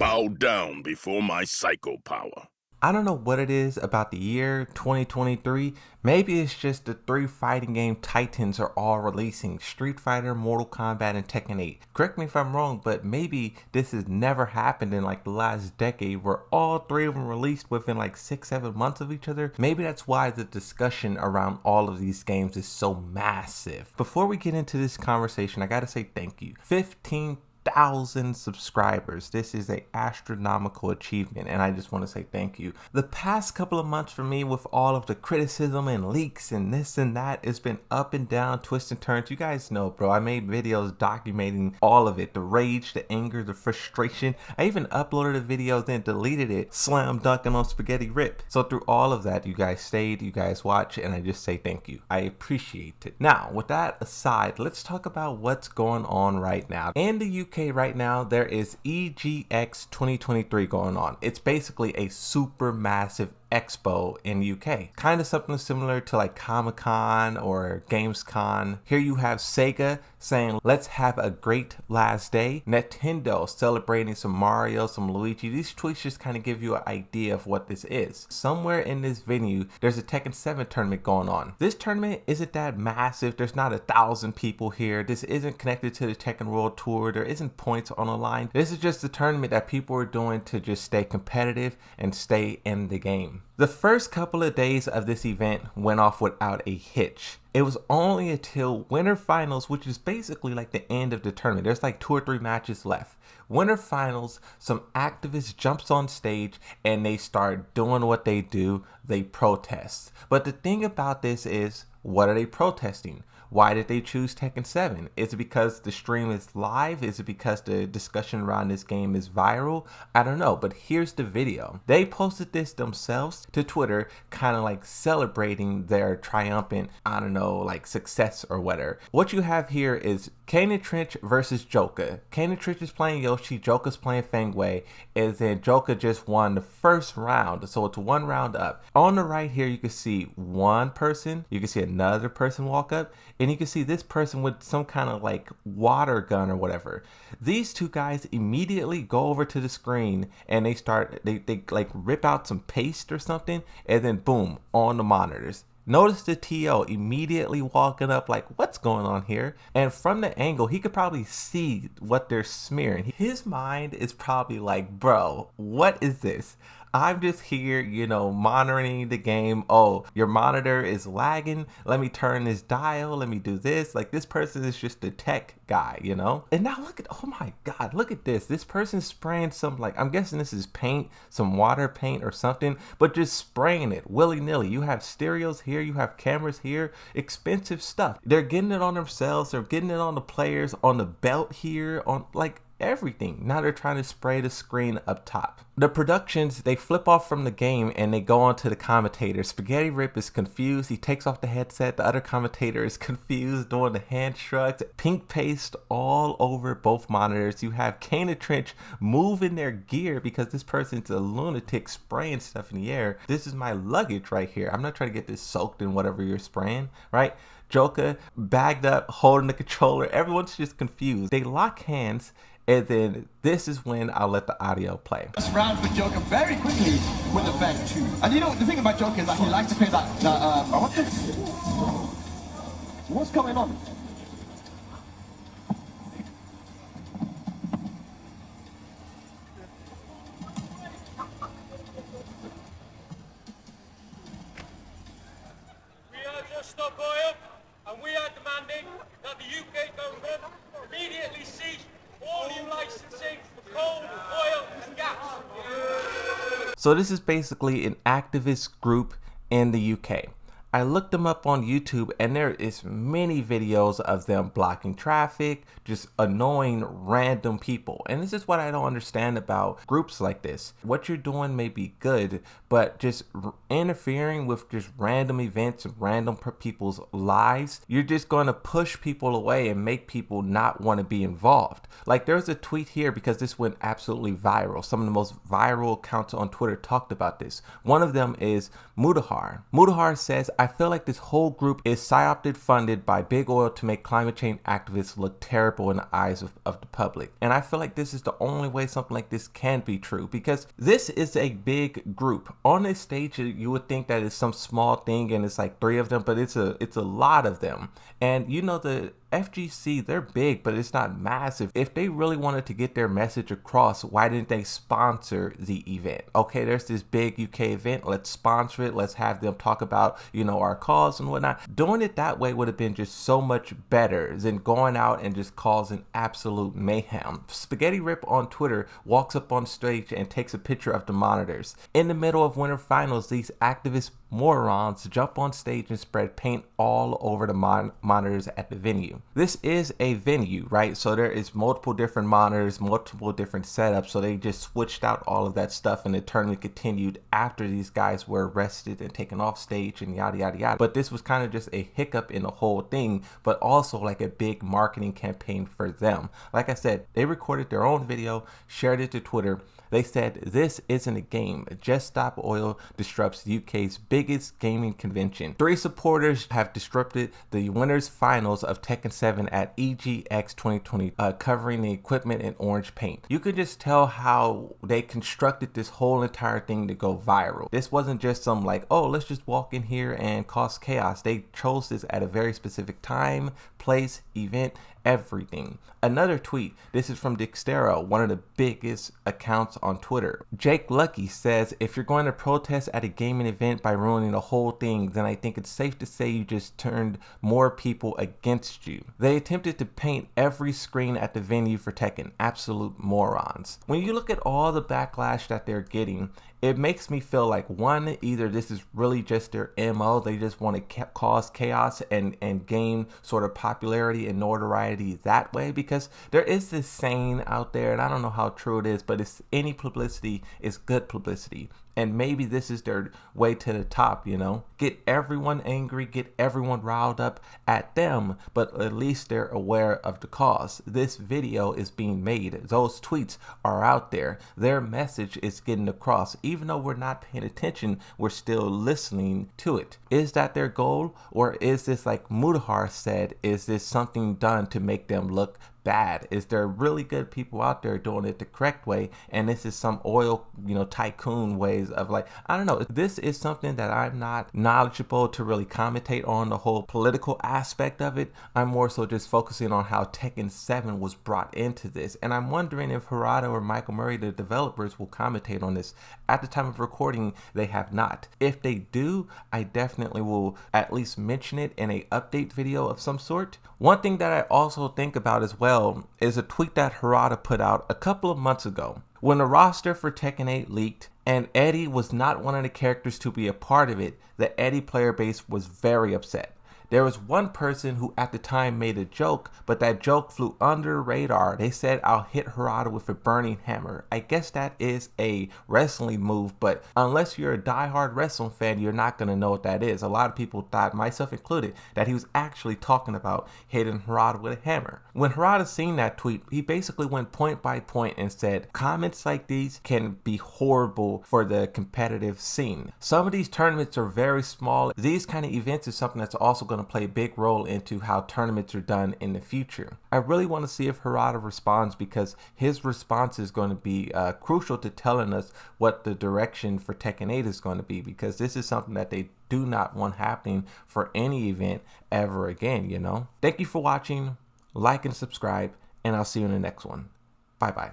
Bow down before my psycho power. I don't know what it is about the year 2023. Maybe it's just the three fighting game titans are all releasing: Street Fighter, Mortal Kombat, and Tekken 8. Correct me if I'm wrong, but maybe this has never happened in like the last decade where all three of them released within like 6-7 months of each other. Maybe that's why the discussion around all of these games is so massive. Before we get into this conversation, I gotta say thank you. 15,000 subscribers. This is an astronomical achievement, and I just want to say thank you. The past couple of months for me, with all of the criticism and leaks and this and that, it's been up and down, twists and turns. You guys know, bro, I made videos documenting all of it: the rage, the anger, the frustration. I even uploaded a video, then deleted it, slam dunking on Spaghetti Rip. So through all of that, you guys stayed, you guys watched, and I just say thank you. I appreciate it. Now, with that aside, let's talk about what's going on right now. In the UK right now, there is EGX2023 going on. It's basically a super massive expo in UK, kind of something similar to like Comic-Con or Gamescom. Here you have Sega saying let's have a great last day, Nintendo celebrating some Mario, some Luigi. These tweets just kind of give you an idea of what this is. Somewhere in this venue there's a Tekken 7 tournament going on. This tournament isn't that massive. There's not 1,000 people here. This isn't connected to the Tekken World Tour. There isn't points on the line. This is just a tournament that people are doing to just stay competitive and stay in the game. The first couple of days of this event went off without a hitch. It was only until winter finals, which is basically like the end of the tournament. There's like 2 or 3 matches left. Winter finals, some activists jumps on stage and they start doing what they do. They protest. But the thing about this is, what are they protesting? Why did they choose Tekken 7? Is it because the stream is live? Is it because the discussion around this game is viral? I don't know, but here's the video. They posted this themselves to Twitter, kind of like celebrating their triumphant, I don't know, like success or whatever. What you have here is Kane and Trench versus Joker. Kane and Trench is playing Yoshi, Joker's playing Feng Wei, and then Joker just won the first round, so it's 1 round up. On the right here, you can see one person, you can see another person walk up, and you can see this person with some kind of like water gun or whatever. These 2 guys immediately go over to the screen and they like rip out some paste or something, and then boom, on the monitors. Notice the TO immediately walking up like, what's going on here? And from the angle, he could probably see what they're smearing. His mind is probably like, bro, what is this? I'm just here, you know, monitoring the game. Oh, your monitor is lagging. Let me turn this dial. Let me do this. Like, this person is just a tech guy, you know? And now look at, oh my God, look at this. This person's spraying some, like, I'm guessing this is paint, some water paint or something, but just spraying it willy-nilly. You have stereos here. You have cameras here. Expensive stuff. They're getting it on themselves. They're getting it on the players, on the belt here, on, like, everything. Now they're trying to spray the screen up top. The productions, they flip off from the game and they go on to the commentator. Spaghetti Rip is confused. He takes off the headset. The other commentator is confused, doing the hand shrugs. Pink paste all over both monitors. You have Kane and Trench moving their gear because this person's a lunatic spraying stuff in the air. This is my luggage right here. I'm not trying to get this soaked in whatever you're spraying, right? Joker bagged up, holding the controller. Everyone's just confused. They lock hands. And then this is when I'll let the audio play. First round for Joker very quickly with the Fang 2. And you know, the thing about Joker is that he likes to play that what's going on? We are just stop oil, and we are demanding that the UK government immediately cease all new licensing for coal, oil and gas. So this is basically an activist group in the UK. I looked them up on YouTube and there is many videos of them blocking traffic, just annoying random people. And this is what I don't understand about groups like this. What you're doing may be good, but just interfering with just random events and random people's lives, you're just going to push people away and make people not want to be involved. Like, there's a tweet here because this went absolutely viral. Some of the most viral accounts on Twitter talked about this. One of them is Mudahar. Mudahar says, I feel like this whole group is psyoped funded by big oil to make climate change activists look terrible in the eyes of the public. And I feel like this is the only way something like this can be true, because this is a big group. On this stage, you would think that it's some small thing and it's like 3 of them, but it's a lot of them. And you know, the FGC, they're big, but it's not massive. If they really wanted to get their message across, why didn't they sponsor the event? Okay, there's this big UK event, let's sponsor it, let's have them talk about, you know, our cause and whatnot. Doing it that way would have been just so much better than going out and just causing absolute mayhem. Spaghetti Rip on Twitter walks up on stage and takes a picture of the monitors. In the middle of winter finals, these activist morons jump on stage and spread paint all over the monitors at the venue. This is a venue, right? So there is multiple different monitors, multiple different setups. So they just switched out all of that stuff, and the tournament continued after these guys were arrested and taken off stage and yada yada yada. But this was kind of just a hiccup in the whole thing, but also like a big marketing campaign for them. Like I said, they recorded their own video, shared it to Twitter. They said, "This isn't a game. Just Stop Oil disrupts the UK's biggest gaming convention." 3 supporters have disrupted the winners finals of Tekken 7 at EXG2023, covering the equipment in orange paint. You could just tell how they constructed this whole entire thing to go viral. This wasn't just some like, oh, let's just walk in here and cause chaos. They chose this at a very specific time, place, event, everything. Another tweet, this is from Dixtera, one of the biggest accounts on Twitter. Jake Lucky says, "If you're going to protest at a gaming event by ruining the whole thing, then I think it's safe to say you just turned more people against you." They attempted to paint every screen at the venue for Tekken. Absolute morons. When you look at all the backlash that they're getting, it makes me feel like, one, either this is really just their MO, they just want to cause chaos and gain sort of popularity and notoriety that way, because there is this saying out there, and I don't know how true it is, but it's any publicity is good publicity. And maybe this is their way to the top, you know? Get everyone angry, get everyone riled up at them, but at least they're aware of the cause. This video is being made. Those tweets are out there. Their message is getting across. Even though we're not paying attention, we're still listening to it. Is that their goal? Or is this, like Mudahar said, is this something done to make them look bad? Is there really good people out there doing it the correct way, and this is some oil, you know, tycoon ways of, like, I don't know. This is something that I'm not knowledgeable to really commentate on, the whole political aspect of it. I'm more so just focusing on how Tekken 7 was brought into this, and I'm wondering if Harada or Michael Murray, the developers, will commentate on this. At the time of recording, they have not. If they do, I definitely will at least mention it in a update video of some sort. One thing that I also think about as well is a tweet that Harada put out a couple of months ago. When the roster for Tekken 8 leaked and Eddie was not one of the characters to be a part of it, the Eddie player base was very upset. There was one person who at the time made a joke, but that joke flew under the radar. They said, "I'll hit Harada with a burning hammer." I guess that is a wrestling move, but unless you're a diehard wrestling fan, you're not going to know what that is. A lot of people thought, myself included, that he was actually talking about hitting Harada with a hammer. When Harada seen that tweet, he basically went point by point and said, comments like these can be horrible for the competitive scene. Some of these tournaments are very small. These kind of events is something that's also going to play a big role into how tournaments are done in the future. I really want to see if Harada responds, because his response is going to be crucial to telling us what the direction for Tekken 8 is going to be, because this is something that they do not want happening for any event ever again, you know? Thank you for watching. Like and subscribe, and I'll see you in the next one. Bye bye.